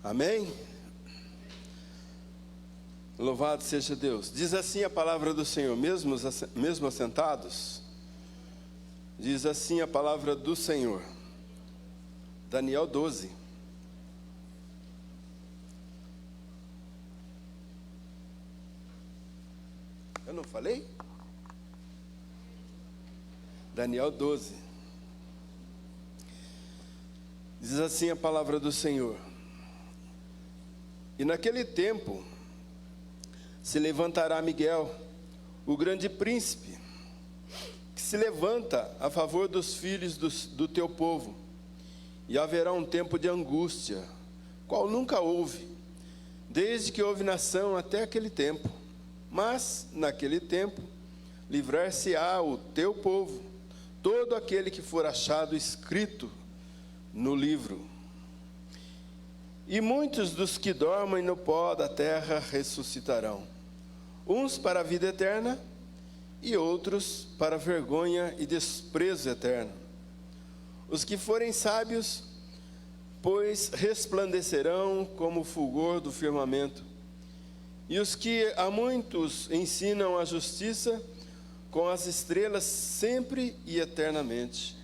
Amém? Louvado seja Deus. Diz assim a palavra do Senhor, mesmo assentados, diz assim a palavra do Senhor. Daniel 12. Eu não falei? Daniel 12. Diz assim a palavra do Senhor. E naquele tempo se levantará Miguel, o grande príncipe, que se levanta a favor dos filhos do teu povo. E haverá um tempo de angústia, qual nunca houve, desde que houve nação até aquele tempo. Mas, naquele tempo, livrar-se-á o teu povo, todo aquele que for achado escrito no livro. E muitos dos que dormem no pó da terra ressuscitarão, uns para a vida eterna e outros para vergonha e desprezo eterno. Os que forem sábios, pois resplandecerão como o fulgor do firmamento, e os que a muitos ensinam a justiça, com as estrelas sempre e eternamente.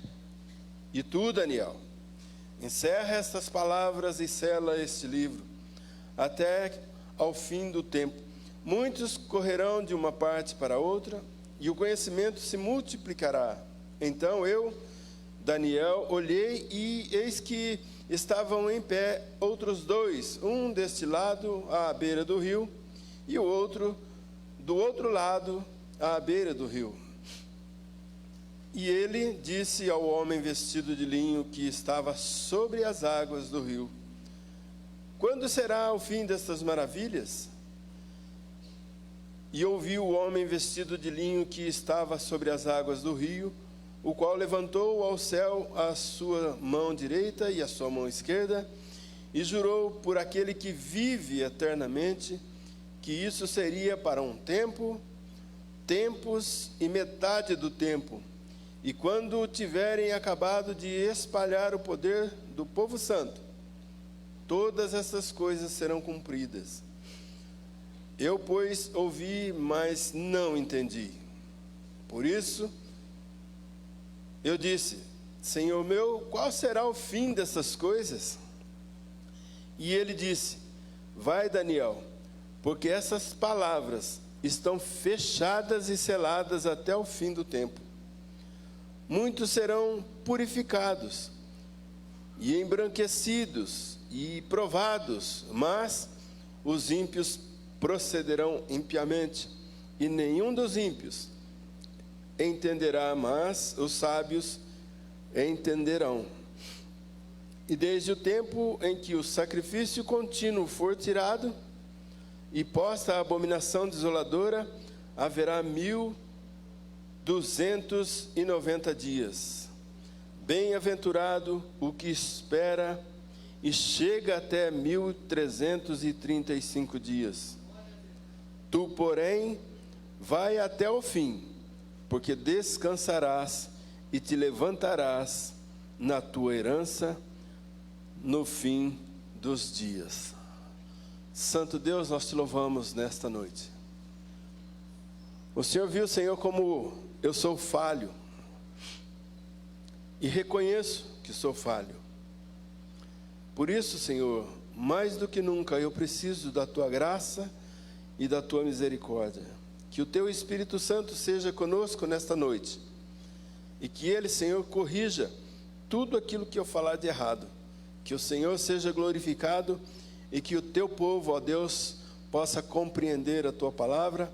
E tu, Daniel, encerra estas palavras e sela este livro, até ao fim do tempo. Muitos correrão de uma parte para outra, e o conhecimento se multiplicará. Então eu, Daniel, olhei, e eis que estavam em pé outros dois, um deste lado, à beira do rio, e o outro do outro lado, à beira do rio. E ele disse ao homem vestido de linho que estava sobre as águas do rio: quando será o fim destas maravilhas? E ouvi o homem vestido de linho que estava sobre as águas do rio, o qual levantou ao céu a sua mão direita e a sua mão esquerda, e jurou por aquele que vive eternamente, que isso seria para um tempo, tempos e metade do tempo, e quando tiverem acabado de espalhar o poder do povo santo, todas essas coisas serão cumpridas. Eu, pois, ouvi, mas não entendi. Por isso, eu disse: Senhor meu, qual será o fim dessas coisas? E ele disse: vai, Daniel, porque essas palavras estão fechadas e seladas até o fim do tempo. Muitos serão purificados e embranquecidos e provados, mas os ímpios procederão impiamente, e nenhum dos ímpios entenderá, mas os sábios entenderão. E desde o tempo em que o sacrifício contínuo for tirado e posta a abominação desoladora, haverá 1290 dias. Bem-aventurado o que espera e chega até 1335 dias. Tu, porém, vai até o fim, porque descansarás e te levantarás na tua herança no fim dos dias. Santo Deus, nós te louvamos nesta noite. O Senhor viu, Senhor, como eu sou falho, e reconheço que sou falho. Por isso, Senhor, mais do que nunca eu preciso da tua graça e da tua misericórdia. Que o teu Espírito Santo seja conosco nesta noite, e que ele, Senhor, corrija tudo aquilo que eu falar de errado. Que o Senhor seja glorificado, e que o teu povo, ó Deus, possa compreender a tua palavra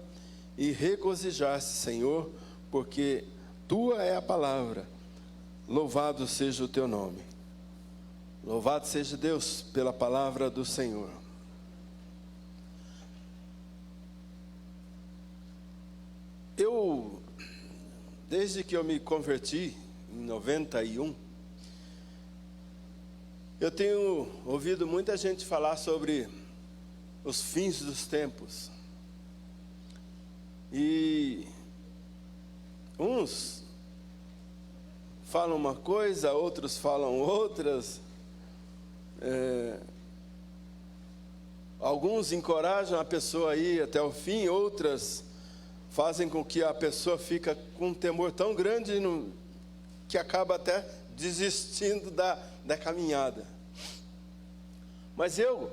e regozijar-se, Senhor, porque tua é a palavra. Louvado seja o teu nome. Louvado seja Deus pela palavra do Senhor. Desde que eu me converti, em 91, eu tenho ouvido muita gente falar sobre os fins dos tempos. E uns falam uma coisa, outros falam outras. Alguns encorajam a pessoa a ir até o fim, outras fazem com que a pessoa fique com um temor tão grande que acaba até desistindo da caminhada. Mas eu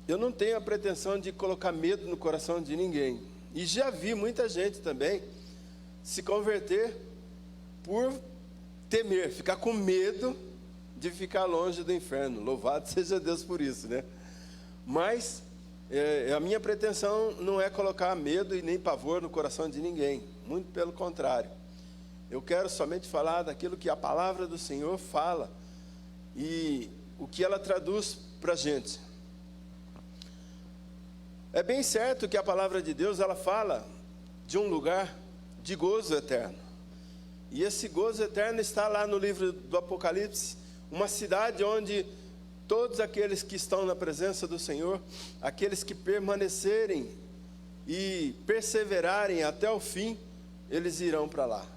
não tenho a pretensão de colocar medo no coração de ninguém. E já vi muita gente também se converter por temer, ficar com medo de ficar longe do inferno. Louvado seja Deus por isso, né? Mas a minha pretensão não é colocar medo e nem pavor no coração de ninguém. Muito pelo contrário. Eu quero somente falar daquilo que a palavra do Senhor fala e o que ela traduz para a gente. É bem certo que a palavra de Deus, ela fala de um lugar de gozo eterno. E esse gozo eterno está lá no livro do Apocalipse, uma cidade onde todos aqueles que estão na presença do Senhor, aqueles que permanecerem e perseverarem até o fim, eles irão para lá.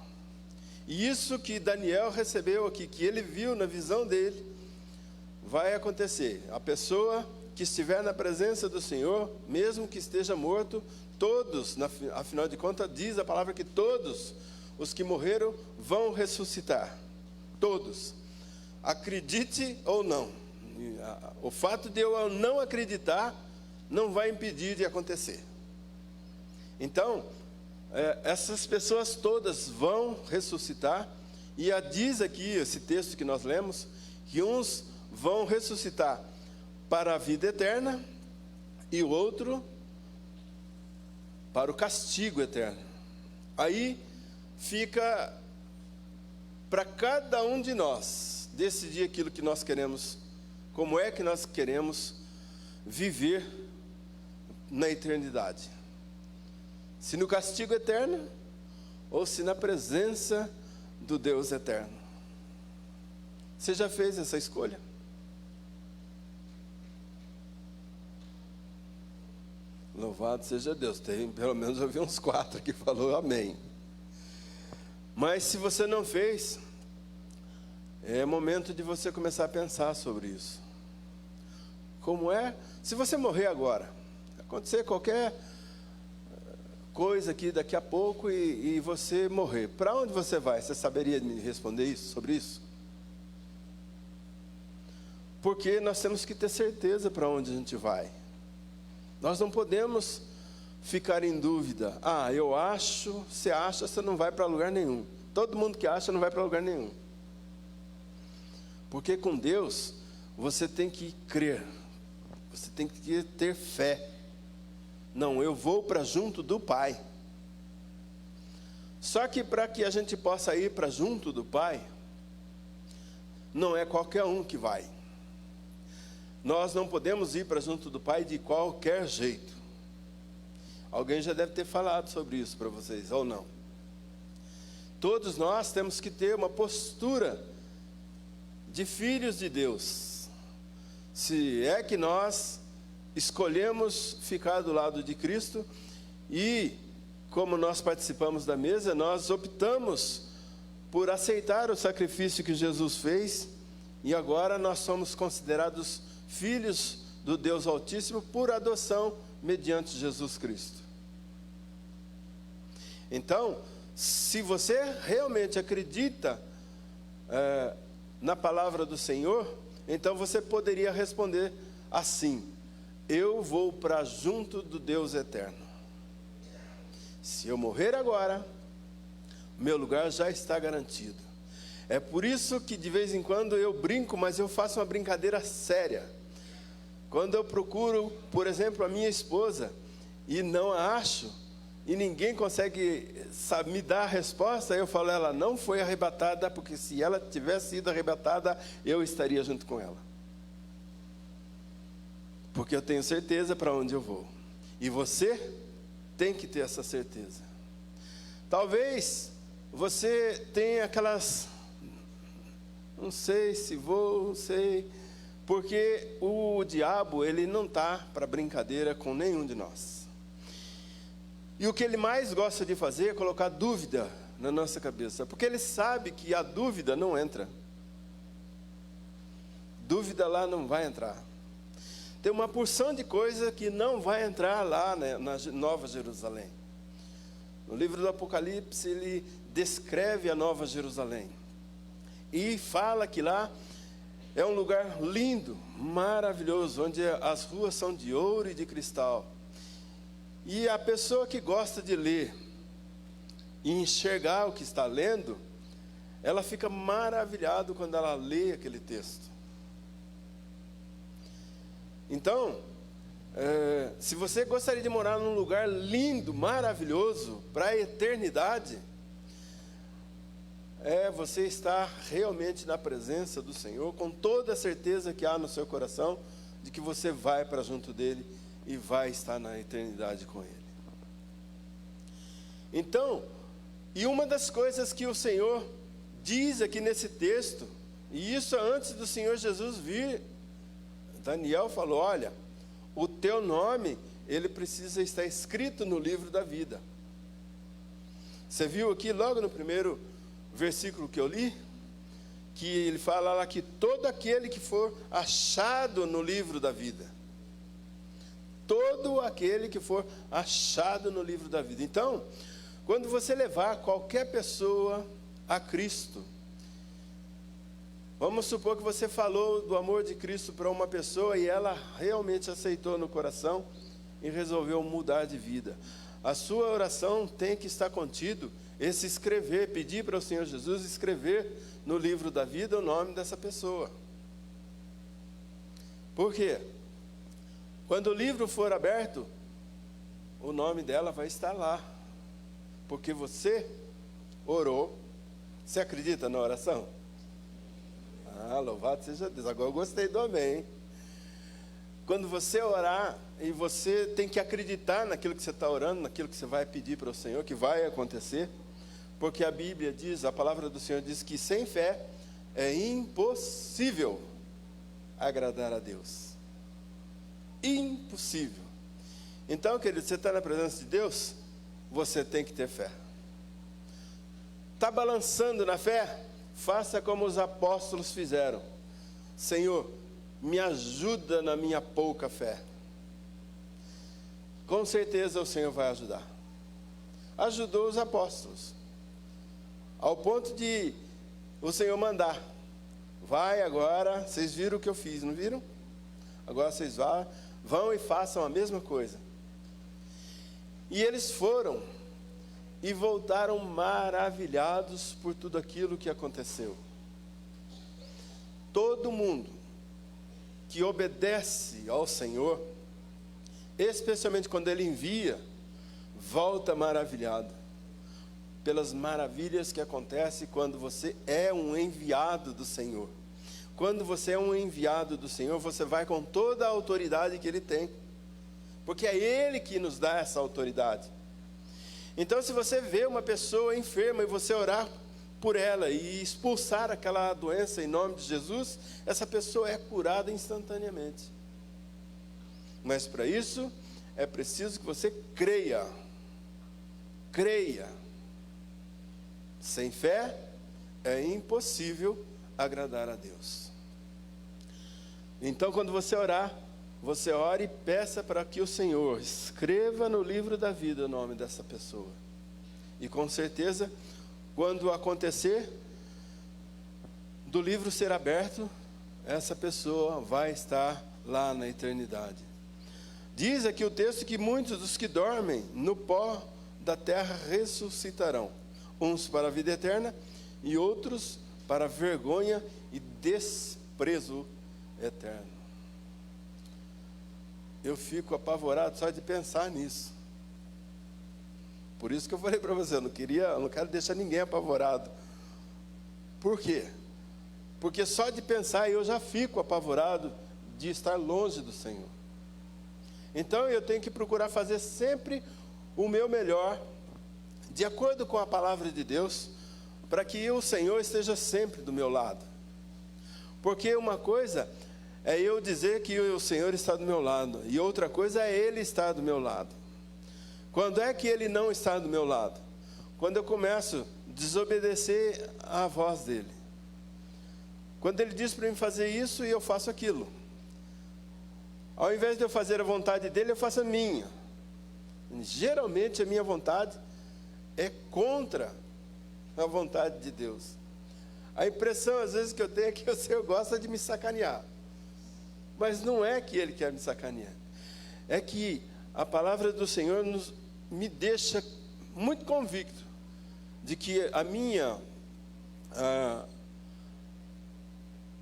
E isso que Daniel recebeu aqui, que ele viu na visão dele, vai acontecer. A pessoa que estiver na presença do Senhor, mesmo que esteja morto, todos, afinal de contas, diz a palavra que todos os que morreram vão ressuscitar. Todos. Acredite ou não. O fato de eu não acreditar não vai impedir de acontecer. Então, essas pessoas todas vão ressuscitar. E diz aqui, esse texto que nós lemos, que uns vão ressuscitar para a vida eterna e o outro para o castigo eterno. Aí fica para cada um de nós decidir aquilo que nós queremos, como é que nós queremos viver na eternidade. Se no castigo eterno ou se na presença do Deus eterno. Você já fez essa escolha? Louvado seja Deus. Tem, pelo menos eu vi uns 4 que falou amém. Mas se você não fez, é momento de você começar a pensar sobre isso. Como é? Se você morrer agora, acontecer qualquer coisa aqui daqui a pouco e você morrer, para onde você vai? Você saberia me responder sobre isso? Porque nós temos que ter certeza para onde a gente vai. Nós não podemos ficar em dúvida. Eu acho, você acha, você não vai para lugar nenhum. Todo mundo que acha não vai para lugar nenhum. Porque com Deus, você tem que crer. Você tem que ter fé. Não, eu vou para junto do Pai. Só que para que a gente possa ir para junto do Pai, não é qualquer um que vai. Nós não podemos ir para junto do Pai de qualquer jeito. Alguém já deve ter falado sobre isso para vocês, ou não? Todos nós temos que ter uma postura de filhos de Deus. Se é que nós escolhemos ficar do lado de Cristo e, como nós participamos da mesa, nós optamos por aceitar o sacrifício que Jesus fez e agora nós somos considerados filhos do Deus Altíssimo por adoção mediante Jesus Cristo. Então, se você realmente acredita na palavra do Senhor, então você poderia responder assim: eu vou para junto do Deus eterno. Se eu morrer agora, meu lugar já está garantido. É por isso que de vez em quando eu brinco, mas eu faço uma brincadeira séria. Quando eu procuro, por exemplo, a minha esposa e não a acho, e ninguém consegue me dar a resposta, eu falo, ela não foi arrebatada, porque se ela tivesse sido arrebatada, eu estaria junto com ela. Porque eu tenho certeza para onde eu vou. E você tem que ter essa certeza. Talvez você tenha aquelas, não sei se vou, não sei, porque o diabo, ele não está para brincadeira com nenhum de nós. E o que ele mais gosta de fazer é colocar dúvida na nossa cabeça, porque ele sabe que a dúvida não entra. Dúvida lá não vai entrar. tem uma porção de coisa que não vai entrar lá, né, na Nova Jerusalém. No livro do Apocalipse, ele descreve a Nova Jerusalém. E fala que lá é um lugar lindo, maravilhoso, onde as ruas são de ouro e de cristal. E a pessoa que gosta de ler e enxergar o que está lendo, ela fica maravilhada quando ela lê aquele texto. Então, se você gostaria de morar num lugar lindo, maravilhoso, para a eternidade, você está realmente na presença do Senhor, com toda a certeza que há no seu coração, de que você vai para junto dEle e vai estar na eternidade com Ele. Então, e uma das coisas que o Senhor diz aqui nesse texto, e isso antes do Senhor Jesus vir, Daniel falou: olha, o teu nome, ele precisa estar escrito no livro da vida. Você viu aqui logo no primeiro versículo que eu li, que ele fala lá que todo aquele que for achado no livro da vida, todo aquele que for achado no livro da vida. Então, quando você levar qualquer pessoa a Cristo, vamos supor que você falou do amor de Cristo para uma pessoa e ela realmente aceitou no coração e resolveu mudar de vida. A sua oração tem que estar contido esse escrever, pedir para o Senhor Jesus escrever no livro da vida o nome dessa pessoa. Por quê? Quando o livro for aberto, o nome dela vai estar lá, porque você orou. Você acredita na oração? Louvado seja Deus. Agora eu gostei do amém, hein? Quando você orar, e você tem que acreditar naquilo que você está orando, naquilo que você vai pedir para o Senhor, que vai acontecer, porque a Bíblia diz, a palavra do Senhor diz que sem fé é impossível agradar a Deus. Impossível. Então, querido, você está na presença de Deus, você tem que ter fé. Está balançando na fé? Faça como os apóstolos fizeram. Senhor, me ajuda na minha pouca fé. Com certeza o Senhor vai ajudar. Ajudou os apóstolos, ao ponto de o Senhor mandar: vai agora, vocês viram o que eu fiz, não viram? Agora vocês vão e façam a mesma coisa. E eles foram e voltaram maravilhados por tudo aquilo que aconteceu. Todo mundo que obedece ao Senhor, especialmente quando Ele envia, volta maravilhado pelas maravilhas que acontecem quando você é um enviado do Senhor. Quando você é um enviado do Senhor, você vai com toda a autoridade que Ele tem, porque é Ele que nos dá essa autoridade. Então, se você vê uma pessoa enferma e você orar por ela e expulsar aquela doença em nome de Jesus, essa pessoa é curada instantaneamente. Mas para isso, é preciso que você creia. Creia. Sem fé, é impossível agradar a Deus. Então, quando você orar, você ore e peça para que o Senhor escreva no livro da vida o nome dessa pessoa. E com certeza, quando acontecer do livro ser aberto, essa pessoa vai estar lá na eternidade. Diz aqui o texto que muitos dos que dormem no pó da terra ressuscitarão, uns para a vida eterna e outros para vergonha e desprezo eterno. Eu fico apavorado só de pensar nisso. Por isso que eu falei para você, eu não quero deixar ninguém apavorado. Por quê? Porque só de pensar eu já fico apavorado de estar longe do Senhor. Então eu tenho que procurar fazer sempre o meu melhor, de acordo com a palavra de Deus, para que o Senhor esteja sempre do meu lado. Porque uma coisa é eu dizer que o Senhor está do meu lado, e outra coisa é Ele estar do meu lado. Quando é que Ele não está do meu lado? Quando eu começo a desobedecer à voz dEle. Quando Ele diz para mim fazer isso e eu faço aquilo. Ao invés de eu fazer a vontade dele, eu faço a minha. Geralmente a minha vontade é contra a vontade de Deus. A impressão às vezes que eu tenho é que o Senhor gosta de me sacanear. Mas não é que Ele quer me sacanear. É que a palavra do Senhor me deixa muito convicto de que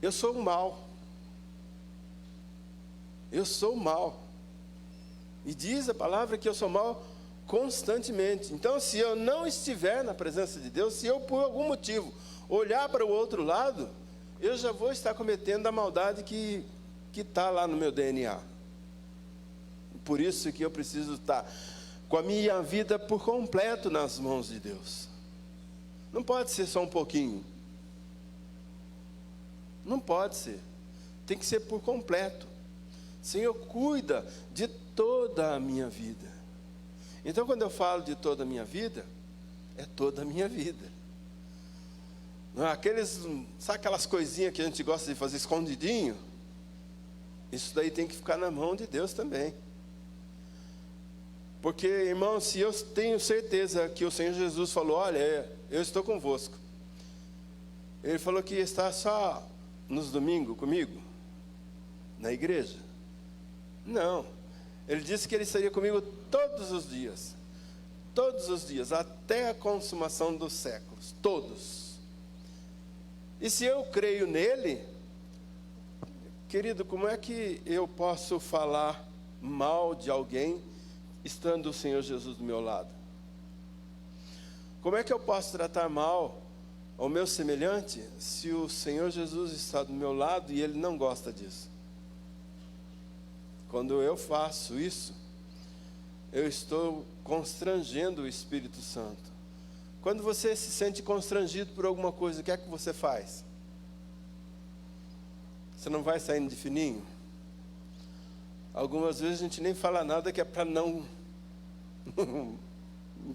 eu sou o mal. Eu sou o mal. E diz a palavra que eu sou mal constantemente. Então, se eu não estiver na presença de Deus, se eu por algum motivo olhar para o outro lado, eu já vou estar cometendo a maldade que está lá no meu DNA. Por isso que eu preciso estar com a minha vida por completo nas mãos de Deus. Não pode ser só um pouquinho. Não pode ser. Tem que ser por completo. Senhor, cuida de toda a minha vida. Então, quando eu falo de toda a minha vida, é toda a minha vida. Não é sabe aquelas coisinhas que a gente gosta de fazer escondidinho? Isso daí tem que ficar na mão de Deus também. Porque, irmão, se eu tenho certeza que o Senhor Jesus falou, olha, eu estou convosco. Ele falou que está só nos domingos comigo, na igreja. Não, Ele disse que Ele estaria comigo todos os dias, até a consumação dos séculos, todos. E se eu creio nele, querido, como é que eu posso falar mal de alguém, estando o Senhor Jesus do meu lado? Como é que eu posso tratar mal ao meu semelhante, se o Senhor Jesus está do meu lado e Ele não gosta disso? Quando eu faço isso, eu estou constrangendo o Espírito Santo. Quando você se sente constrangido por alguma coisa, o que é que você faz? Você não vai saindo de fininho? Algumas vezes a gente nem fala nada, que é para não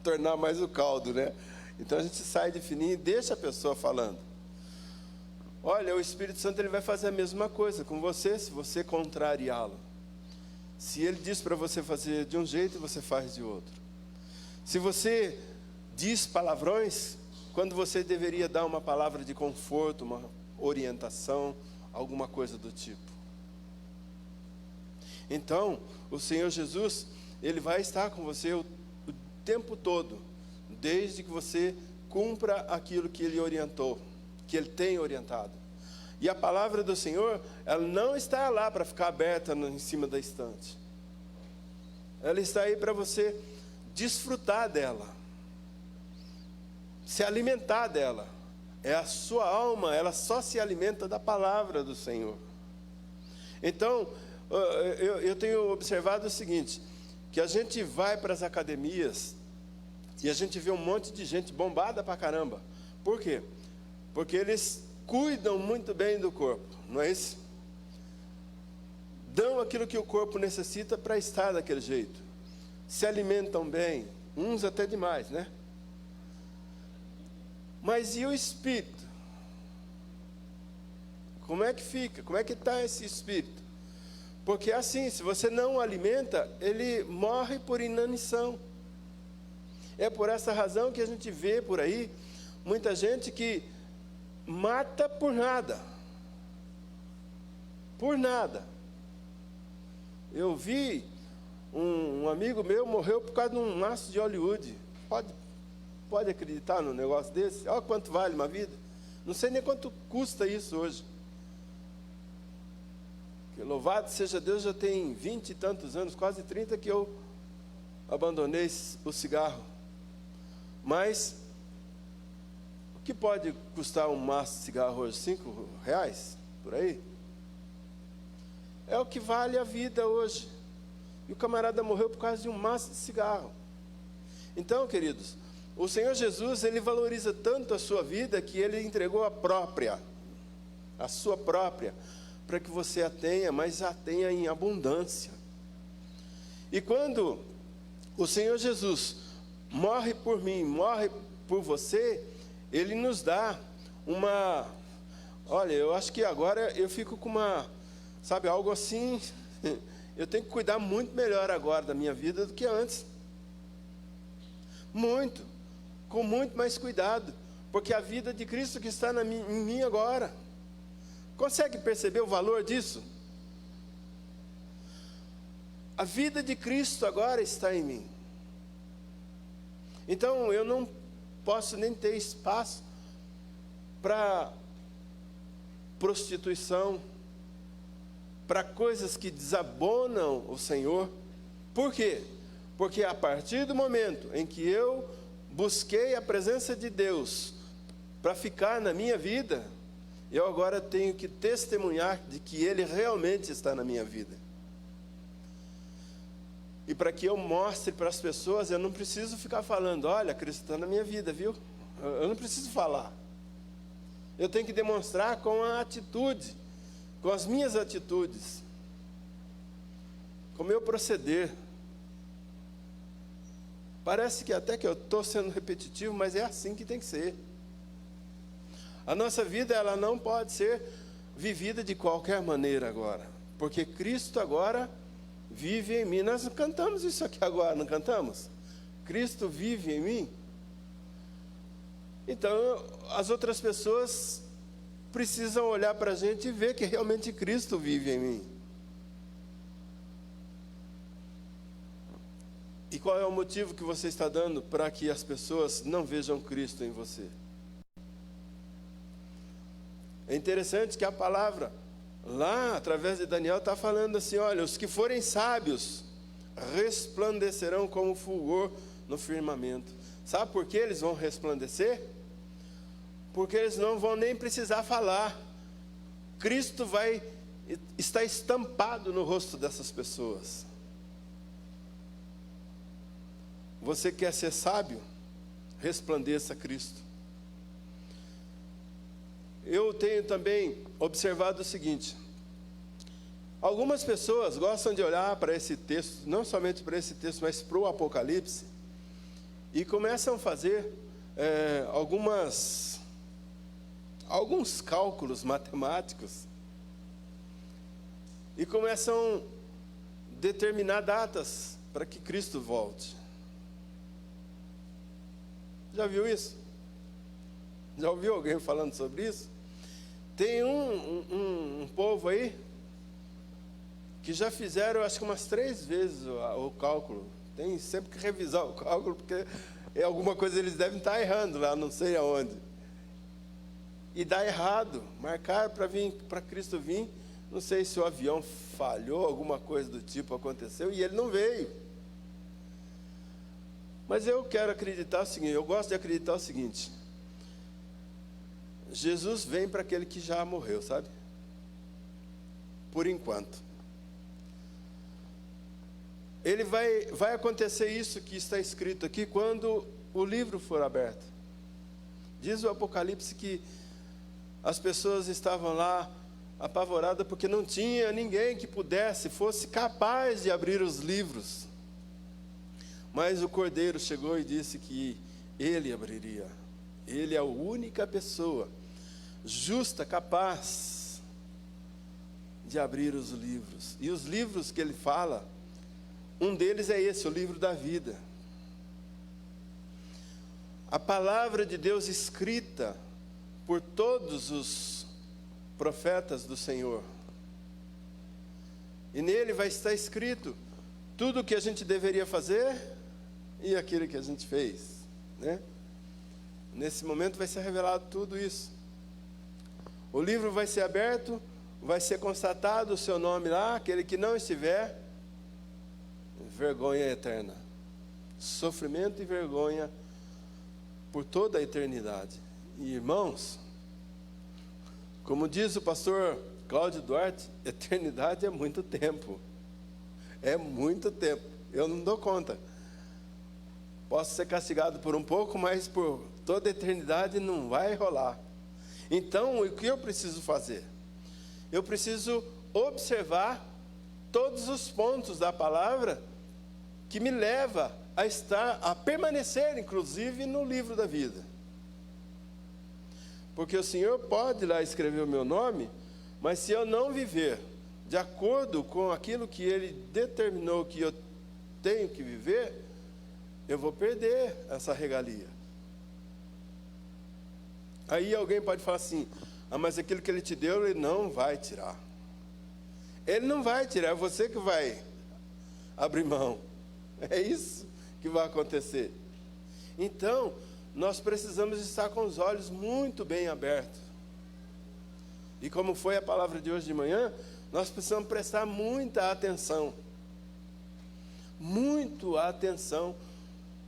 tornar mais o caldo, né? Então a gente sai de fininho e deixa a pessoa falando. Olha, o Espírito Santo ele vai fazer a mesma coisa com você, se você contrariá-lo. Se ele diz para você fazer de um jeito, você faz de outro. Se você diz palavrões, quando você deveria dar uma palavra de conforto, uma orientação, alguma coisa do tipo. Então, o Senhor Jesus, Ele vai estar com você o tempo todo, desde que você cumpra aquilo que Ele orientou, que Ele tem orientado. E a palavra do Senhor, ela não está lá para ficar aberta em cima da estante. Ela está aí para você desfrutar dela, se alimentar dela. É a sua alma, ela só se alimenta da palavra do Senhor. Então, eu tenho observado o seguinte, que a gente vai para as academias e a gente vê um monte de gente bombada pra caramba. Por quê? Porque eles cuidam muito bem do corpo, não é isso? Dão aquilo que o corpo necessita para estar daquele jeito. Se alimentam bem, uns até demais, né? Mas e o espírito? Como é que fica? Como é que está esse espírito? Porque assim, se você não o alimenta, ele morre por inanição. É por essa razão que a gente vê por aí muita gente que mata por nada. Por nada. Eu vi um amigo meu morreu por causa de um maço de Hollywood. Pode acreditar num negócio desse? Olha quanto vale uma vida. Não sei nem quanto custa isso hoje. Que louvado seja Deus, já tem 20 e tantos anos, quase 30, que eu abandonei o cigarro. Mas o que pode custar um maço de cigarro hoje? R$5? Por aí? É o que vale a vida hoje. E o camarada morreu por causa de um maço de cigarro. Então, queridos, o Senhor Jesus, Ele valoriza tanto a sua vida que Ele entregou a sua própria, para que você a tenha, mas a tenha em abundância. E quando o Senhor Jesus morre por mim, morre por você, Ele nos dá olha, eu acho que agora eu fico com sabe, algo assim, eu tenho que cuidar muito melhor agora da minha vida do que antes. Muito, com muito mais cuidado, porque a vida de Cristo que está em mim agora. Consegue perceber o valor disso? A vida de Cristo agora está em mim. Então eu não posso nem ter espaço para prostituição, para coisas que desabonam o Senhor. Por quê? Porque a partir do momento em que eu busquei a presença de Deus para ficar na minha vida, eu agora tenho que testemunhar de que Ele realmente está na minha vida. E para que eu mostre para as pessoas, eu não preciso ficar falando, olha, Cristo está na minha vida, viu? Eu não preciso falar. Eu tenho que demonstrar com a atitude, com as minhas atitudes, com o meu proceder. Parece que até que eu estou sendo repetitivo, mas é assim que tem que ser. A nossa vida, ela não pode ser vivida de qualquer maneira agora, porque Cristo agora vive em mim. Nós cantamos isso aqui agora, não cantamos? Cristo vive em mim. Então, as outras pessoas precisam olhar para a gente e ver que realmente Cristo vive em mim. E qual é o motivo que você está dando para que as pessoas não vejam Cristo em você? É interessante que a palavra, lá através de Daniel, está falando assim, olha, os que forem sábios resplandecerão como fulgor no firmamento. Sabe por que eles vão resplandecer? Porque eles não vão nem precisar falar. Cristo vai estar estampado no rosto dessas pessoas. Você quer ser sábio? Resplandeça Cristo. Eu tenho também observado o seguinte: algumas pessoas gostam de olhar para esse texto, não somente para esse texto, mas para o Apocalipse, e começam a fazer alguns cálculos matemáticos, e começam a determinar datas para que Cristo volte. Já viu isso? Já ouviu alguém falando sobre isso? Tem um povo aí que já fizeram, acho que umas 3 vezes o cálculo. Tem sempre que revisar o cálculo, porque alguma coisa eles devem estar errando lá, não sei aonde. E dá errado. Marcaram para Cristo vir. Não sei se o avião falhou, alguma coisa do tipo aconteceu, e ele não veio. Mas eu quero acreditar o seguinte, eu gosto de acreditar o seguinte: Jesus vem para aquele que já morreu, sabe? Por enquanto. Ele vai acontecer isso que está escrito aqui quando o livro for aberto. Diz o Apocalipse que as pessoas estavam lá apavoradas porque não tinha ninguém que fosse capaz de abrir os livros. Mas o Cordeiro chegou e disse que ele abriria. Ele é a única pessoa justa, capaz de abrir os livros. E os livros que ele fala, um deles é esse, o livro da vida. A palavra de Deus escrita por todos os profetas do Senhor. E nele vai estar escrito tudo o que a gente deveria fazer e aquilo que a gente fez, né? Nesse momento vai ser revelado tudo isso. O livro vai ser aberto, vai ser constatado o seu nome lá, aquele que não estiver, vergonha eterna. Sofrimento e vergonha por toda a eternidade. E irmãos, como diz o pastor Cláudio Duarte, eternidade é muito tempo. É muito tempo. Eu não dou conta. Posso ser castigado por um pouco, mas por toda a eternidade não vai rolar. Então, o que eu preciso fazer? Eu preciso observar todos os pontos da palavra que me leva a permanecer, inclusive, no livro da vida. Porque o Senhor pode lá escrever o meu nome, mas se eu não viver de acordo com aquilo que Ele determinou que eu tenho que viver, eu vou perder essa regalia. Aí alguém pode falar assim: ah, mas aquilo que Ele te deu, Ele não vai tirar. Ele não vai tirar, é você que vai abrir mão. É isso que vai acontecer. Então, nós precisamos estar com os olhos muito bem abertos. E como foi a palavra de hoje de manhã, nós precisamos prestar muita atenção. Muito atenção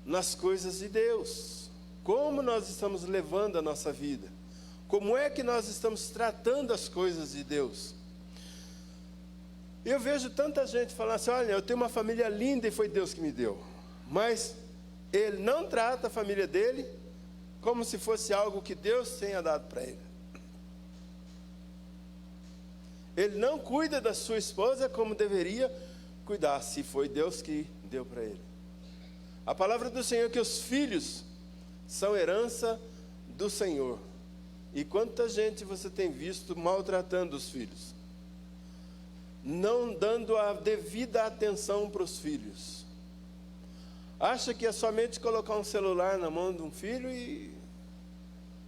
nas coisas de Deus. Como nós estamos levando a nossa vida. Como é que nós estamos tratando as coisas de Deus. Eu vejo tanta gente falando assim: olha, eu tenho uma família linda e foi Deus que me deu. Mas ele não trata a família dele como se fosse algo que Deus tenha dado para ele. Ele não cuida da sua esposa como deveria cuidar, se foi Deus que deu para ele. A palavra do Senhor é que os filhos são herança do Senhor. E quanta gente você tem visto maltratando os filhos? Não dando a devida atenção para os filhos. Acha que é somente colocar um celular na mão de um filho e...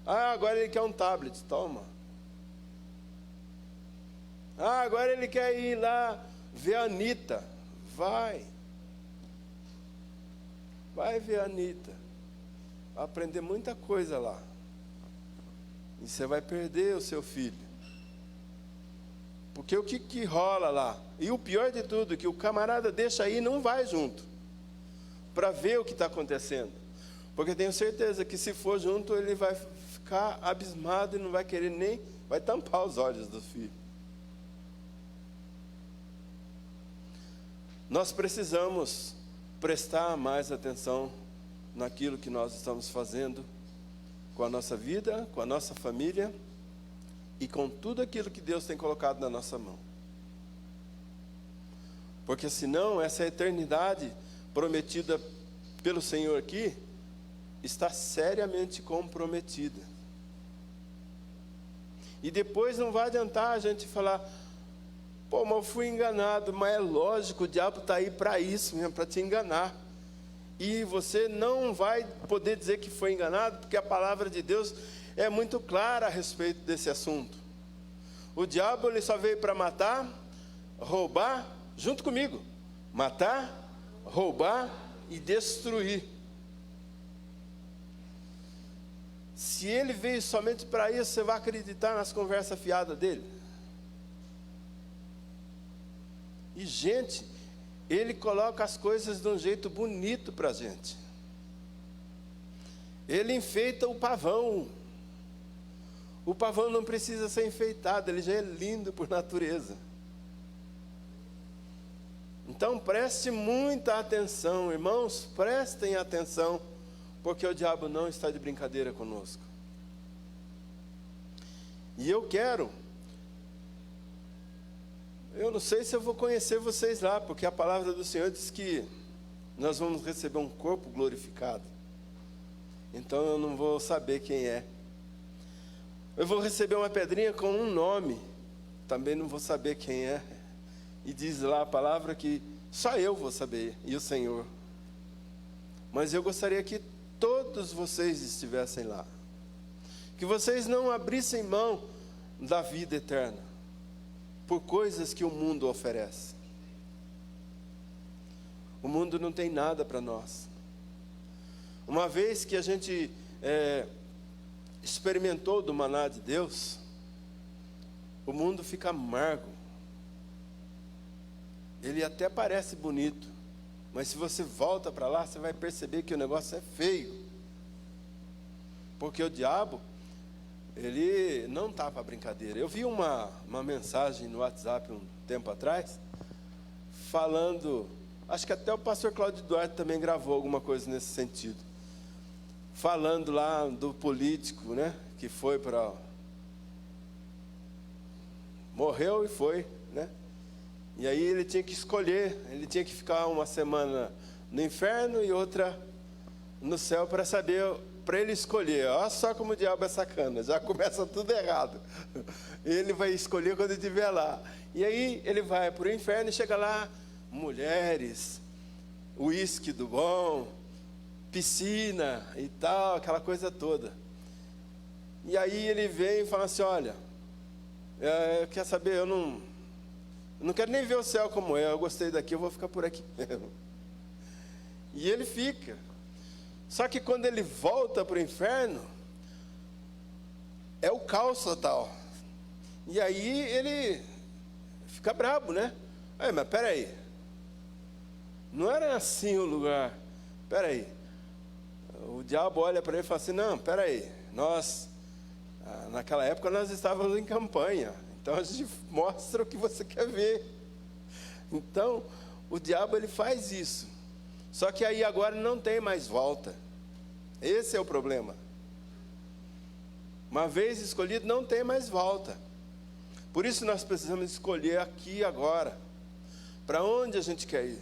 ah, agora ele quer um tablet, toma. Ah, agora ele quer ir lá ver a Anitta. Vai ver a Anitta. Vai aprender muita coisa lá. E você vai perder o seu filho. Porque o que rola lá? E o pior de tudo, que o camarada deixa aí e não vai junto. Para ver o que está acontecendo. Porque tenho certeza que se for junto, ele vai ficar abismado e não vai querer nem... vai tampar os olhos do filho. Nós precisamos prestar mais atenção naquilo que nós estamos fazendo com a nossa vida, com a nossa família e com tudo aquilo que Deus tem colocado na nossa mão. Porque senão essa eternidade prometida pelo Senhor aqui está seriamente comprometida. E depois não vai adiantar a gente falar: pô, mas eu fui enganado. Mas é lógico, o diabo está aí para isso mesmo, para te enganar. E você não vai poder dizer que foi enganado, porque a palavra de Deus é muito clara a respeito desse assunto. O diabo, ele só veio para matar, roubar, junto comigo. Matar, roubar e destruir. Se ele veio somente para isso, você vai acreditar nas conversas fiadas dele? E gente, ele coloca as coisas de um jeito bonito para a gente. Ele enfeita o pavão. O pavão não precisa ser enfeitado, ele já é lindo por natureza. Então preste muita atenção, irmãos, prestem atenção, porque o diabo não está de brincadeira conosco. E eu não sei se eu vou conhecer vocês lá, porque a palavra do Senhor diz que nós vamos receber um corpo glorificado. Então eu não vou saber quem é. Eu vou receber uma pedrinha com um nome, também não vou saber quem é. E diz lá a palavra que só eu vou saber, e o Senhor. Mas eu gostaria que todos vocês estivessem lá. Que vocês não abrissem mão da vida eterna por coisas que o mundo oferece. O mundo não tem nada para nós. Uma vez que a gente experimentou do maná de Deus, o mundo fica amargo. Ele até parece bonito, mas se você volta para lá, você vai perceber que o negócio é feio. Porque o diabo, ele não está para brincadeira. Eu vi uma mensagem no WhatsApp um tempo atrás, falando, acho que até o pastor Cláudio Duarte também gravou alguma coisa nesse sentido, falando lá do político, né, que foi para... morreu e foi, né? E aí ele tinha que escolher, ele tinha que ficar uma semana no inferno e outra no céu para saber para ele escolher. Olha só como o diabo é sacana, já começa tudo errado. Ele vai escolher quando estiver lá. E aí ele vai para o inferno e chega lá, mulheres, uísque do bom, piscina e tal, aquela coisa toda. E aí ele vem e fala assim, olha, quer saber, eu não quero nem ver o céu como é, eu gostei daqui, eu vou ficar por aqui mesmo. E ele fica. Só que quando ele volta para o inferno, é o caos total. E aí ele fica brabo, né? Mas peraí, não era assim o lugar. Peraí, o diabo olha para ele e fala assim, não, peraí, naquela época nós estávamos em campanha, então a gente mostra o que você quer ver. Então, o diabo ele faz isso. Só que aí agora não tem mais volta. Esse é o problema. Uma vez escolhido, não tem mais volta. Por isso nós precisamos escolher aqui e agora. Para onde a gente quer ir?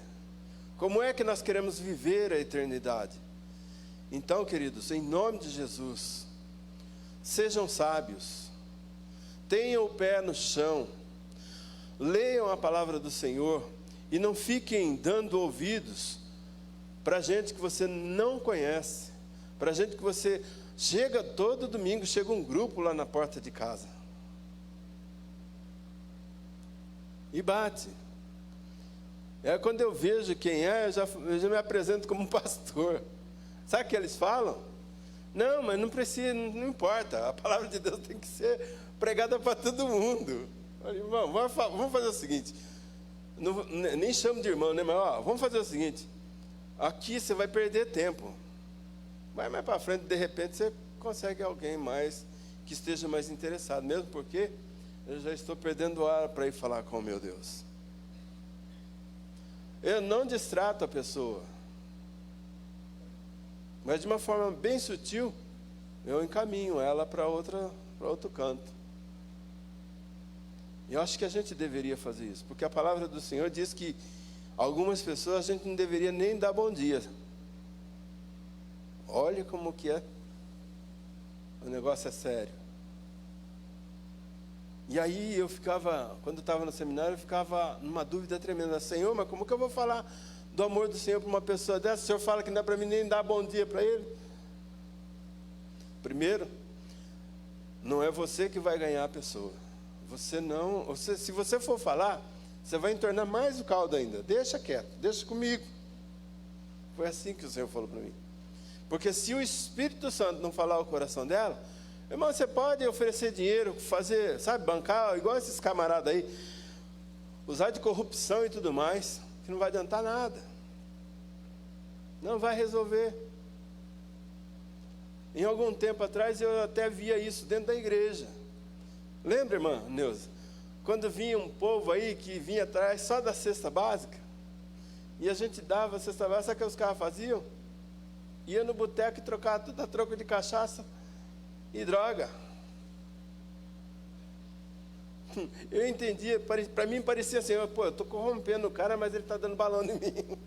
Como é que nós queremos viver a eternidade? Então, queridos, em nome de Jesus, sejam sábios. Tenham o pé no chão. Leiam a palavra do Senhor. E não fiquem dando ouvidos para gente que você não conhece, para gente que você chega todo domingo, chega um grupo lá na porta de casa e bate. Quando eu vejo quem eu já me apresento como um pastor. Sabe o que eles falam? Não, mas não precisa, não importa, a palavra de Deus tem que ser pregada para todo mundo. Olha, irmão, vamos fazer o seguinte, nem chamo de irmão, né? Mas vamos fazer o seguinte, aqui você vai perder tempo. Vai mais para frente, de repente você consegue alguém mais que esteja mais interessado. Mesmo porque eu já estou perdendo ar para ir falar com o meu Deus. Eu não distrato a pessoa. Mas de uma forma bem sutil, eu encaminho ela para outro canto. E eu acho que a gente deveria fazer isso. Porque a palavra do Senhor diz que algumas pessoas a gente não deveria nem dar bom dia. Olha como que é. O negócio é sério. E aí eu ficava, quando eu estava no seminário, eu ficava numa dúvida tremenda. Senhor, mas como que eu vou falar do amor do Senhor para uma pessoa dessa? O Senhor fala que não é para mim nem dar bom dia para ele. Primeiro, não é você que vai ganhar a pessoa. Se você for falar, você vai entornar mais o caldo ainda. Deixa quieto, deixa comigo. Foi assim que o Senhor falou para mim. Porque se o Espírito Santo não falar o coração dela, irmão, você pode oferecer dinheiro, fazer, sabe, bancar, igual esses camaradas aí, usar de corrupção e tudo mais, que não vai adiantar nada. Não vai resolver. Em algum tempo atrás eu até via isso dentro da igreja. Lembra, irmã Neuza? Quando vinha um povo aí que vinha atrás só da cesta básica, e a gente dava a cesta básica, sabe o que os caras faziam? Ia no boteco e trocava tudo a troco de cachaça e droga. Eu entendia, para mim parecia assim, eu estou corrompendo o cara, mas ele está dando balão em mim.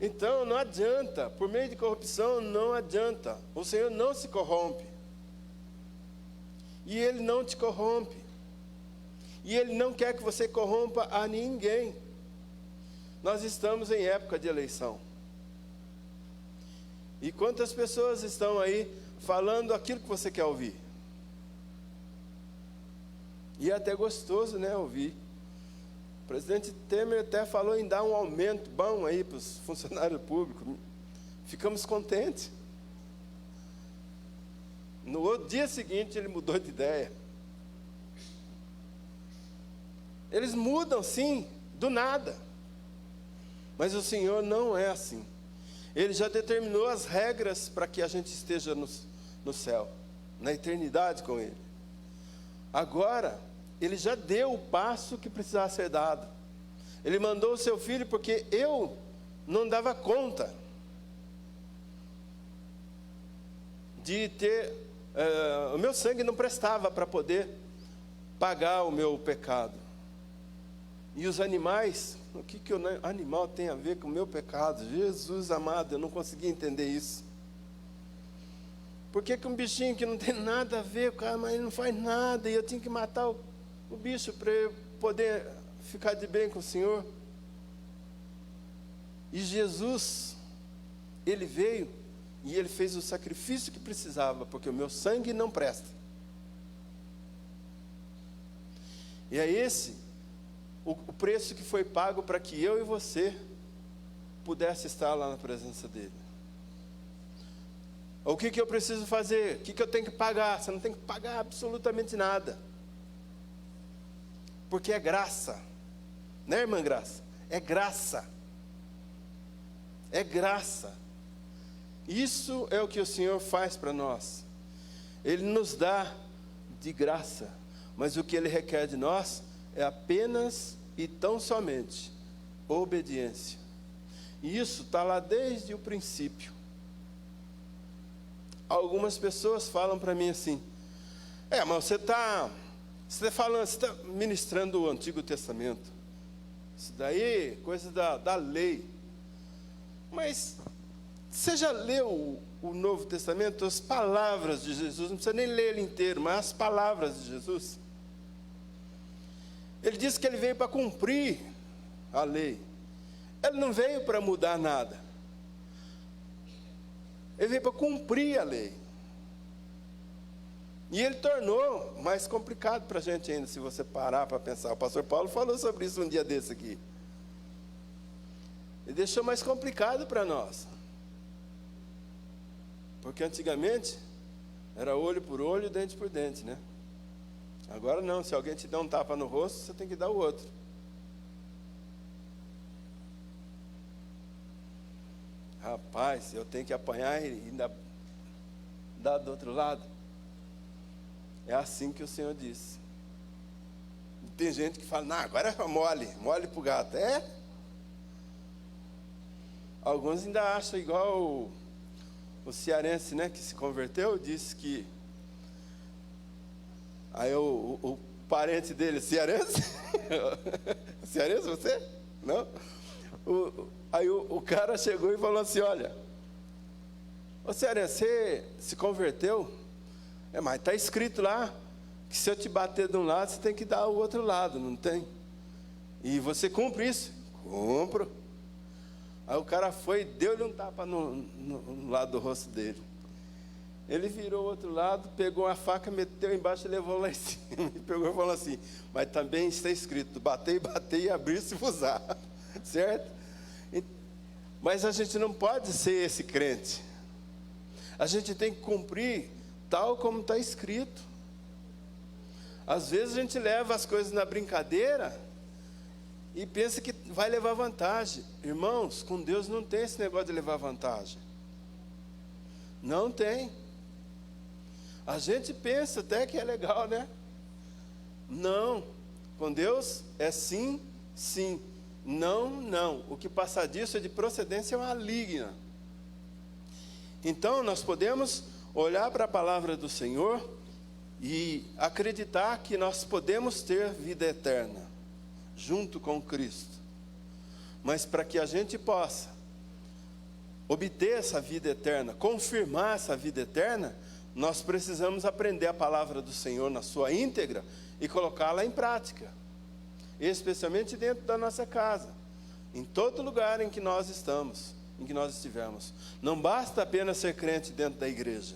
Então não adianta, por meio de corrupção não adianta. O Senhor não se corrompe. E Ele não te corrompe. E Ele não quer que você corrompa a ninguém. Nós estamos em época de eleição. E quantas pessoas estão aí falando aquilo que você quer ouvir? E é até gostoso, né, ouvir. O presidente Temer até falou em dar um aumento bom aí para os funcionários públicos. Ficamos contentes. No dia seguinte ele mudou de ideia. Eles mudam sim, do nada. Mas o Senhor não é assim. Ele já determinou as regras para que a gente esteja no céu, na eternidade com Ele. Agora, Ele já deu o passo que precisava ser dado. Ele mandou o seu Filho porque eu não dava conta de ter... o meu sangue não prestava para poder pagar o meu pecado. E os animais, o que o animal tem a ver com o meu pecado? Jesus amado, eu não conseguia entender isso. Por que um bichinho que não tem nada a ver, cara, mas ele não faz nada, e eu tinha que matar o bicho para eu poder ficar de bem com o Senhor? E Jesus, Ele veio e Ele fez o sacrifício que precisava, porque o meu sangue não presta. E é esse o preço que foi pago para que eu e você pudesse estar lá na presença dEle. O que eu preciso fazer? O que eu tenho que pagar? Você não tem que pagar absolutamente nada. Porque é graça. Né, irmã Graça? É graça. É graça. Isso é o que o Senhor faz para nós. Ele nos dá de graça. Mas o que Ele requer de nós é apenas e tão somente obediência. E isso está lá desde o princípio. Algumas pessoas falam para mim assim: mas você está ministrando o Antigo Testamento. Isso daí é coisa da lei. Mas você já leu o Novo Testamento? As palavras de Jesus, não precisa nem ler ele inteiro, mas as palavras de Jesus. Ele disse que ele veio para cumprir a lei. Ele não veio para mudar nada. Ele veio para cumprir a lei. E ele tornou mais complicado para a gente ainda, se você parar para pensar. O pastor Paulo falou sobre isso um dia desse aqui. Ele deixou mais complicado para nós. Porque antigamente era olho por olho, dente por dente, né? Agora não, se alguém te dá um tapa no rosto, você tem que dar o outro. Rapaz, eu tenho que apanhar e ainda dar do outro lado. É assim que o Senhor disse. Tem gente que fala: não, agora é mole pro gato. É? Alguns ainda acham igual o cearense, né, que se converteu, disse que... Aí o parente dele, cearense? Cearense você? Não? Aí o cara chegou e falou assim: olha, ô cearense, você se converteu? Mas está escrito lá que se eu te bater de um lado, você tem que dar o outro lado, não tem? E você cumpre isso? Cumpro. Aí o cara foi e deu-lhe um tapa no lado do rosto dele. Ele virou o outro lado, pegou a faca, meteu embaixo e levou lá em cima. E pegou e falou assim: mas também está escrito: bater e abrir-se vos á. Certo? Mas a gente não pode ser esse crente. A gente tem que cumprir tal como está escrito. Às vezes a gente leva as coisas na brincadeira e pensa que vai levar vantagem. Irmãos, com Deus não tem esse negócio de levar vantagem. Não tem. A gente pensa até que é legal, né? Não. Com Deus é sim, sim. Não, não. O que passar disso é de procedência maligna. Então nós podemos olhar para a palavra do Senhor e acreditar que nós podemos ter vida eterna junto com Cristo. Mas para que a gente possa obter essa vida eterna, confirmar essa vida eterna, nós precisamos aprender a palavra do Senhor na sua íntegra e colocá-la em prática, especialmente dentro da nossa casa, em todo lugar em que nós estamos, em que nós estivermos. Não basta apenas ser crente dentro da igreja.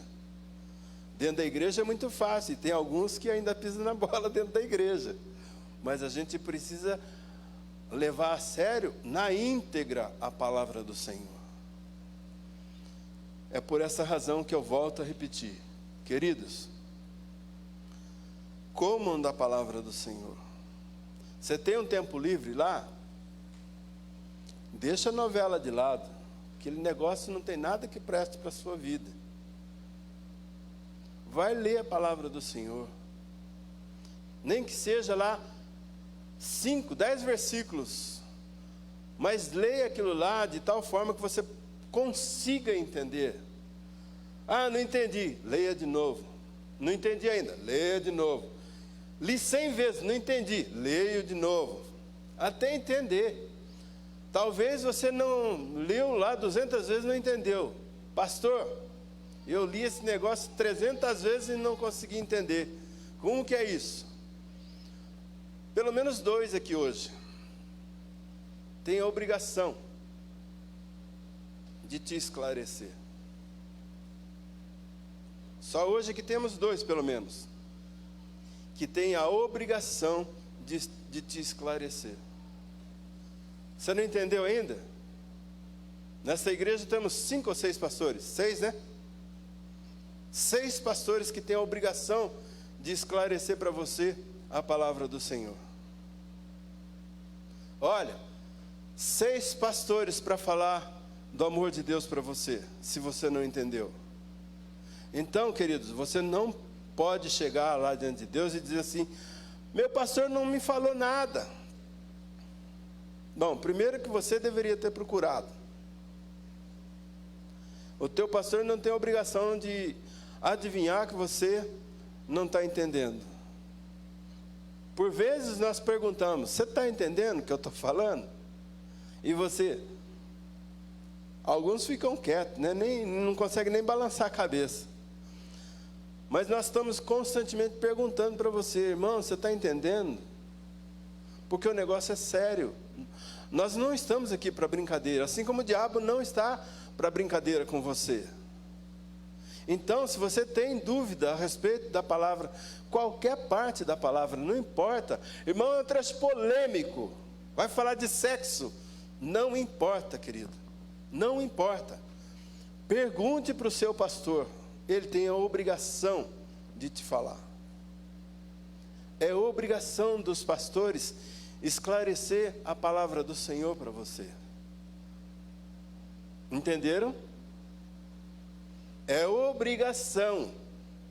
Dentro da igreja é muito fácil, e tem alguns que ainda pisam na bola dentro da igreja. Mas a gente precisa levar a sério, na íntegra, a palavra do Senhor. É por essa razão que eu volto a repetir. Queridos, comam da palavra do Senhor. Você tem um tempo livre lá? Deixa a novela de lado. Aquele negócio não tem nada que preste para a sua vida. Vai ler a palavra do Senhor. Nem que seja lá 5, 10 versículos. Mas leia aquilo lá de tal forma que você consiga entender. Ah, não entendi. Leia de novo. Não entendi ainda. Leia de novo. Li 100 vezes. Não entendi. Leia de novo. Até entender. Talvez você não leu lá 200 vezes e não entendeu. Pastor, Eu li esse negócio 300 vezes e não consegui entender. Como que é isso? Pelo menos 2 aqui hoje têm a obrigação de te esclarecer. Só hoje que temos 2, pelo menos, que têm a obrigação de te esclarecer. Você não entendeu ainda? Nessa igreja temos 5 ou 6 pastores. 6, né? 6 pastores que têm a obrigação de esclarecer para você a palavra do Senhor. Olha, 6 pastores para falar do amor de Deus para você, se você não entendeu. Então, queridos, você não pode chegar lá diante de Deus e dizer assim: meu pastor não me falou nada. Bom, primeiro que você deveria ter procurado. O teu pastor não tem a obrigação de adivinhar que você não está entendendo. Por vezes nós perguntamos: você está entendendo o que eu estou falando? E você... Alguns ficam quietos, né? Não conseguem nem balançar a cabeça. Mas nós estamos constantemente perguntando para você: irmão, você está entendendo? Porque o negócio é sério. Nós não estamos aqui para brincadeira, assim como o diabo não está para brincadeira com você. Então, se você tem dúvida a respeito da palavra, qualquer parte da palavra, não importa. Irmão, é um trecho polêmico, vai falar de sexo, não importa, querido, não importa. Pergunte para o seu pastor, ele tem a obrigação de te falar. É obrigação dos pastores esclarecer a palavra do Senhor para você. Entenderam? É obrigação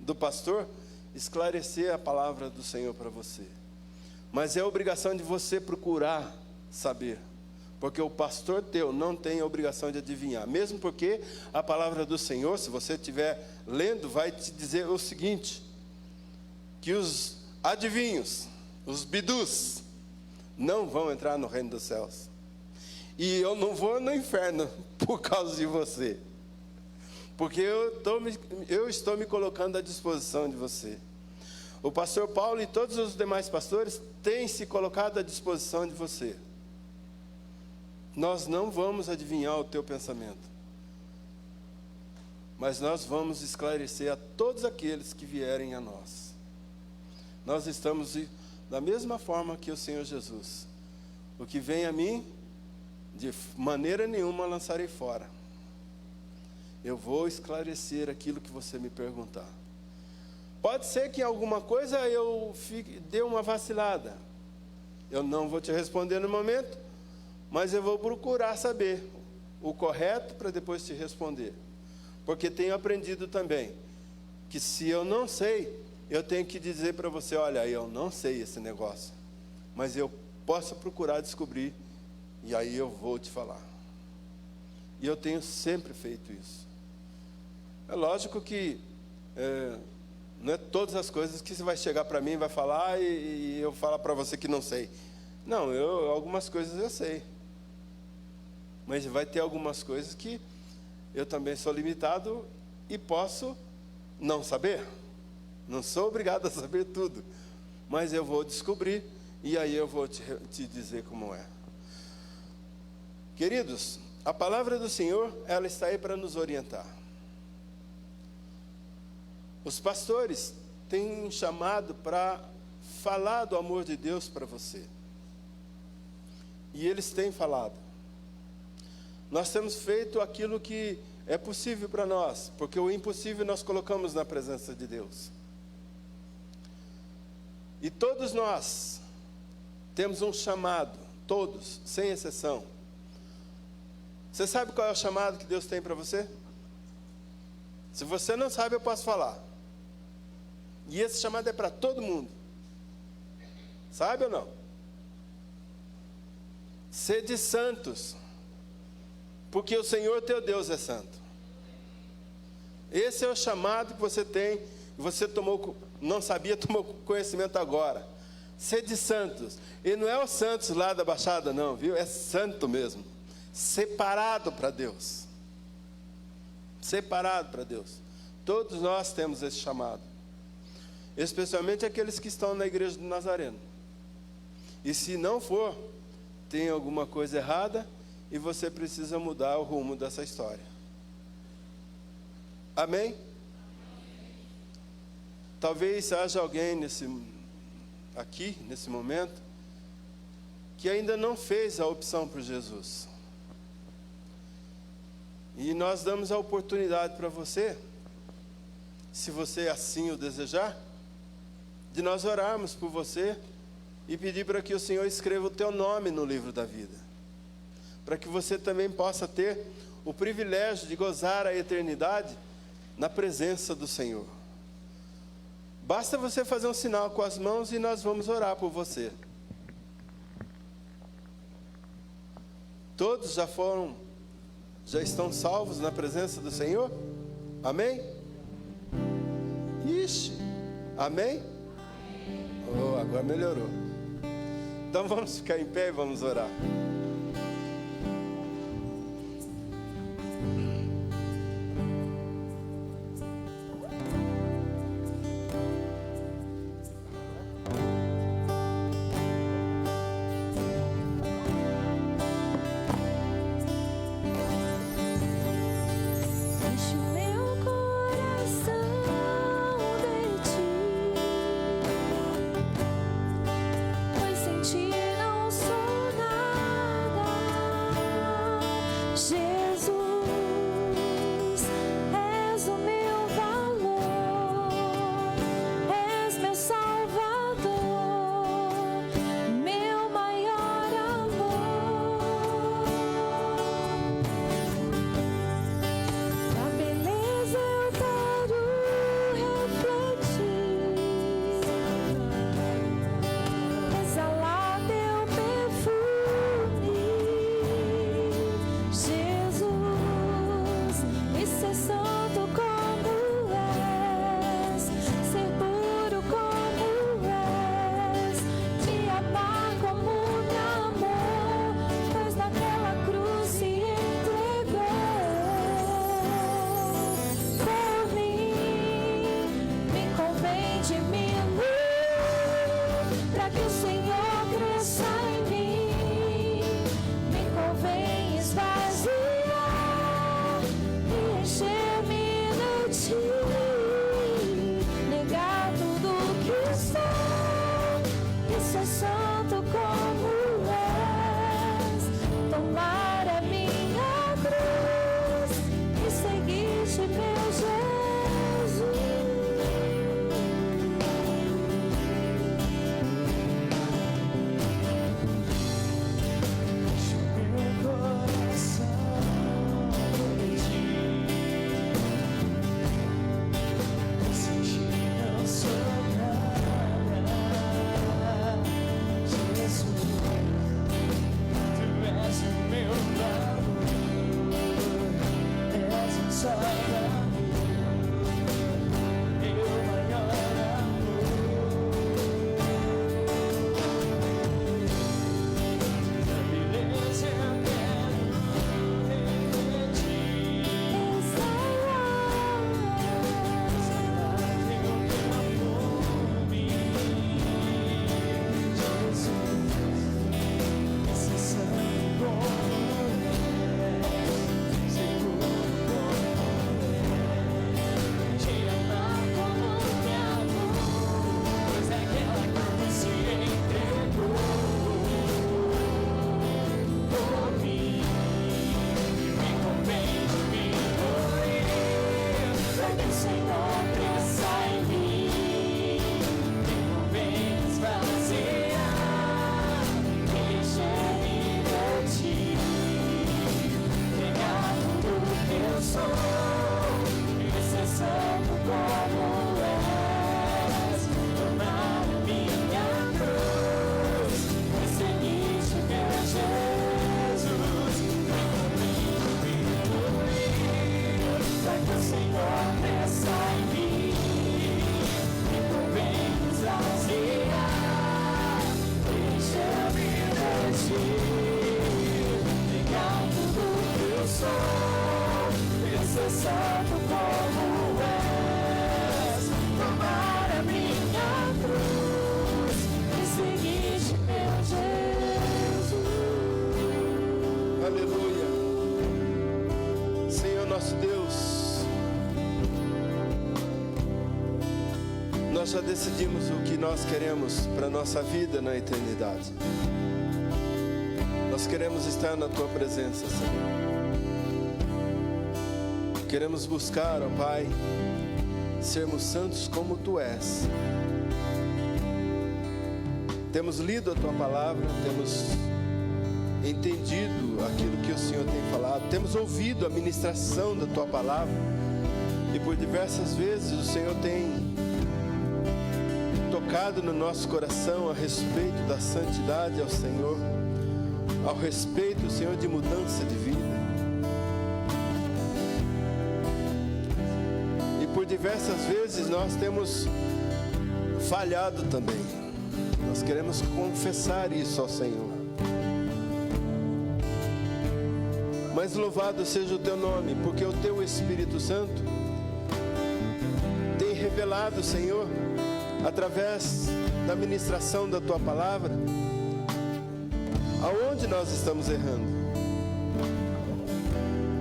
do pastor esclarecer a palavra do Senhor para você. Mas é obrigação de você procurar saber. Porque o pastor teu não tem a obrigação de adivinhar. Mesmo porque a palavra do Senhor, se você estiver lendo, vai te dizer o seguinte: que os adivinhos, os bidus, não vão entrar no reino dos céus. E eu não vou no inferno por causa de você. Porque eu estou me colocando à disposição de você. O pastor Paulo e todos os demais pastores têm se colocado à disposição de você. Nós não vamos adivinhar o teu pensamento, mas nós vamos esclarecer a todos aqueles que vierem a nós. Nós estamos da mesma forma que o Senhor Jesus: o que vem a mim, de maneira nenhuma lançarei fora. Eu vou esclarecer aquilo que você me perguntar. Pode ser que em alguma coisa eu dê uma vacilada. Eu não vou te responder no momento, mas eu vou procurar saber o correto para depois te responder. Porque tenho aprendido também que se eu não sei, eu tenho que dizer para você: olha, eu não sei esse negócio, mas eu posso procurar descobrir, e aí eu vou te falar. E eu tenho sempre feito isso. É lógico que não é todas as coisas que você vai chegar para mim e vai falar e eu falar para você que não sei. Não, algumas coisas eu sei. Mas vai ter algumas coisas que eu também sou limitado e posso não saber. Não sou obrigado a saber tudo. Mas eu vou descobrir e aí eu vou te dizer como é. Queridos, a palavra do Senhor, ela está aí para nos orientar. Os pastores têm chamado para falar do amor de Deus para você. E eles têm falado. Nós temos feito aquilo que é possível para nós, porque o impossível nós colocamos na presença de Deus. E todos nós temos um chamado, todos, sem exceção. Você sabe qual é o chamado que Deus tem para você? Se você não sabe, eu posso falar. E esse chamado é para todo mundo. Sabe ou não? Sede santos, porque o Senhor teu Deus é santo. Esse é o chamado que você tem. Você não sabia, tomou conhecimento agora. Sede santos. E não é o santos lá da Baixada não, viu? É santo mesmo. Separado para Deus. Separado para Deus. Todos nós temos esse chamado, especialmente aqueles que estão na igreja do Nazareno. E se não for, tem alguma coisa errada e você precisa mudar o rumo dessa história. Amém? Talvez haja alguém aqui, nesse momento, que ainda não fez a opção por Jesus. E nós damos a oportunidade para você, se você assim o desejar, de nós orarmos por você e pedir para que o Senhor escreva o teu nome no livro da vida, para que você também possa ter o privilégio de gozar a eternidade na presença do Senhor. Basta você fazer um sinal com as mãos e nós vamos orar por você. Todos já estão salvos na presença do Senhor? Amém? Ixi, amém? Oh, agora melhorou. Então vamos ficar em pé e vamos orar. Pois sem ti não sou nada. Aleluia. Senhor nosso Deus, nós já decidimos o que nós queremos para a nossa vida na eternidade. Nós queremos estar na Tua presença, Senhor. Queremos buscar, ó Pai, sermos santos como Tu és. Temos lido a Tua palavra, temos entendido aquilo que o Senhor tem falado, temos ouvido a ministração da Tua palavra, e por diversas vezes o Senhor tem tocado no nosso coração a respeito da santidade ao Senhor, ao respeito, Senhor, de mudança de vida. E por diversas vezes nós temos falhado também. Nós queremos confessar isso ao Senhor. Mas louvado seja o Teu nome, porque o Teu Espírito Santo tem revelado, Senhor, através da ministração da Tua palavra, aonde nós estamos errando.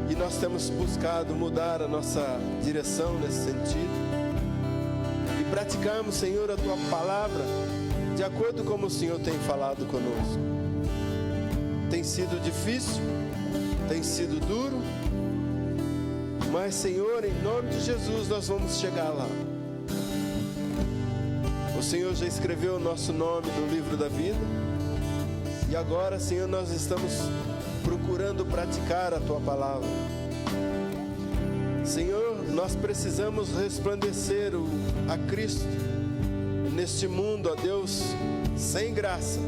E nós temos buscado mudar a nossa direção nesse sentido e praticarmos, Senhor, a Tua palavra de acordo com como o Senhor tem falado conosco. Tem sido difícil, tem sido duro, mas, Senhor, em nome de Jesus, nós vamos chegar lá. O Senhor já escreveu o nosso nome no livro da vida, e agora, Senhor, nós estamos procurando praticar a Tua palavra. Senhor, nós precisamos resplandecer a Cristo neste mundo, ó Deus, sem graça,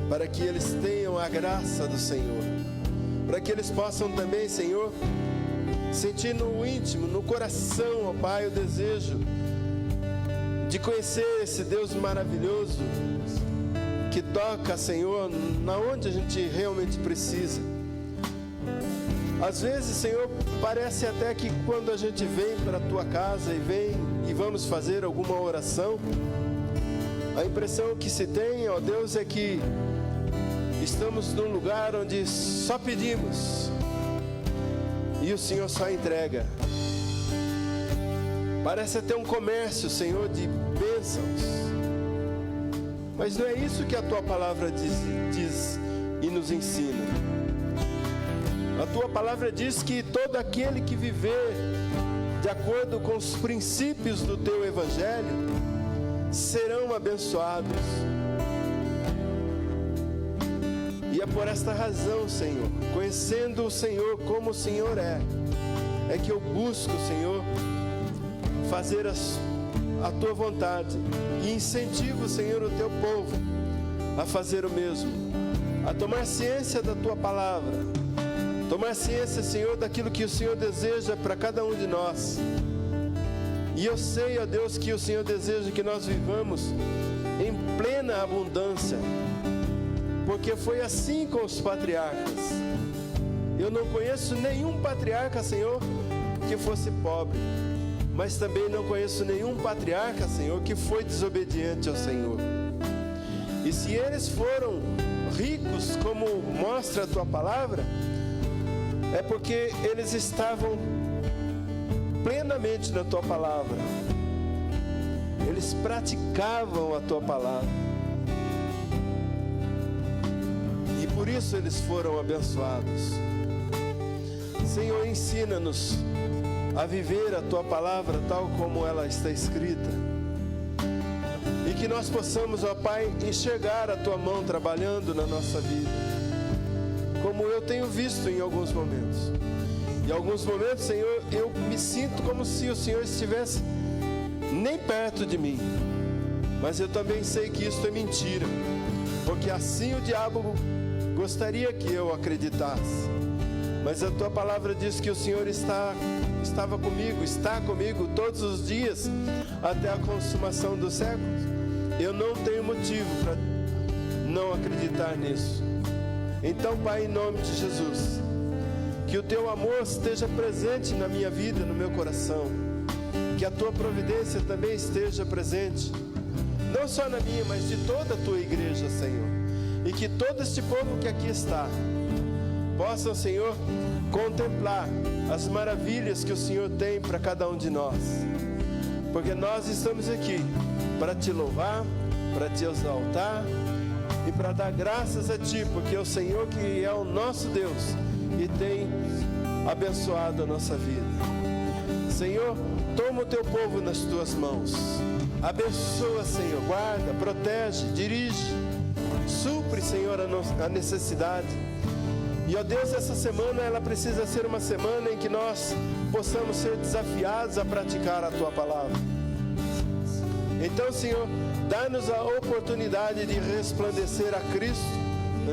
para que eles tenham a graça do Senhor, para que eles possam também, Senhor, sentir no íntimo, no coração, ó Pai, o desejo de conhecer esse Deus maravilhoso que toca, Senhor, na onde a gente realmente precisa. Às vezes, Senhor, parece até que quando a gente vem para a Tua casa e vamos fazer alguma oração, a impressão que se tem, ó Deus, é que estamos num lugar onde só pedimos e o Senhor só entrega. Parece até um comércio, Senhor, de bênçãos. Mas não é isso que a Tua palavra diz e nos ensina. A Tua palavra diz que todo aquele que viver de acordo com os princípios do Teu Evangelho serão abençoados. E é por esta razão, Senhor, conhecendo o Senhor como o Senhor é que eu busco, Senhor, fazer a Tua vontade, e incentivo, Senhor, o Teu povo a fazer o mesmo, a tomar ciência da Tua palavra, tomar ciência, Senhor, daquilo que o Senhor deseja para cada um de nós. E eu sei, ó Deus, que o Senhor deseja que nós vivamos em plena abundância, porque foi assim com os patriarcas. Eu não conheço nenhum patriarca, Senhor, que fosse pobre, mas também não conheço nenhum patriarca, Senhor, que foi desobediente ao Senhor. E se eles foram ricos, como mostra a Tua palavra, é porque eles estavam plenamente na Tua palavra. Eles praticavam a Tua palavra. E por isso eles foram abençoados. Senhor, ensina-nos a viver a Tua palavra tal como ela está escrita. E que nós possamos, ó Pai, enxergar a Tua mão trabalhando na nossa vida, como eu tenho visto em alguns momentos. Em alguns momentos, Senhor, eu me sinto como se o Senhor estivesse nem perto de mim. Mas eu também sei que isso é mentira, porque assim o diabo gostaria que eu acreditasse. Mas a Tua palavra diz que o Senhor estava comigo, está comigo todos os dias, até a consumação dos séculos. Eu não tenho motivo para não acreditar nisso. Então, Pai, em nome de Jesus, que o Teu amor esteja presente na minha vida, no meu coração, que a Tua providência também esteja presente, não só na minha, mas de toda a Tua igreja, Senhor, e que todo este povo que aqui está possam, Senhor, contemplar as maravilhas que o Senhor tem para cada um de nós. Porque nós estamos aqui para te louvar, para te exaltar e para dar graças a Ti, porque é o Senhor que é o nosso Deus e tem abençoado a nossa vida. Senhor, toma o Teu povo nas Tuas mãos. Abençoa, Senhor, guarda, protege, dirige, supre, Senhor, a necessidade. E, ó Deus, essa semana ela precisa ser uma semana em que nós possamos ser desafiados a praticar a Tua palavra. Então, Senhor, dá-nos a oportunidade de resplandecer a Cristo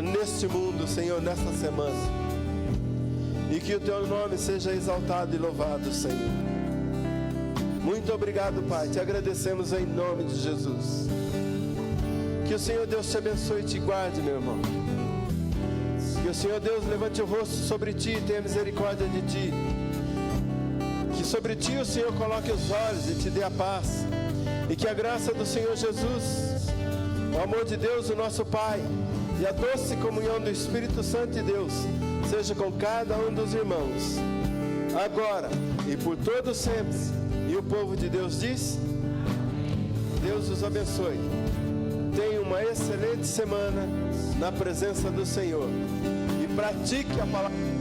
neste mundo, Senhor, nesta semana. E que o Teu nome seja exaltado e louvado, Senhor. Muito obrigado, Pai. Te agradecemos em nome de Jesus. Que o Senhor Deus te abençoe e te guarde, meu irmão. Que o Senhor Deus levante o rosto sobre ti e tenha misericórdia de ti. Que sobre ti o Senhor coloque os olhos e te dê a paz. E que a graça do Senhor Jesus, o amor de Deus, o nosso Pai, e a doce comunhão do Espírito Santo de Deus, seja com cada um dos irmãos, agora e por todo sempre. E o povo de Deus diz: Deus os abençoe. Tenha uma excelente semana na presença do Senhor. E pratique a palavra.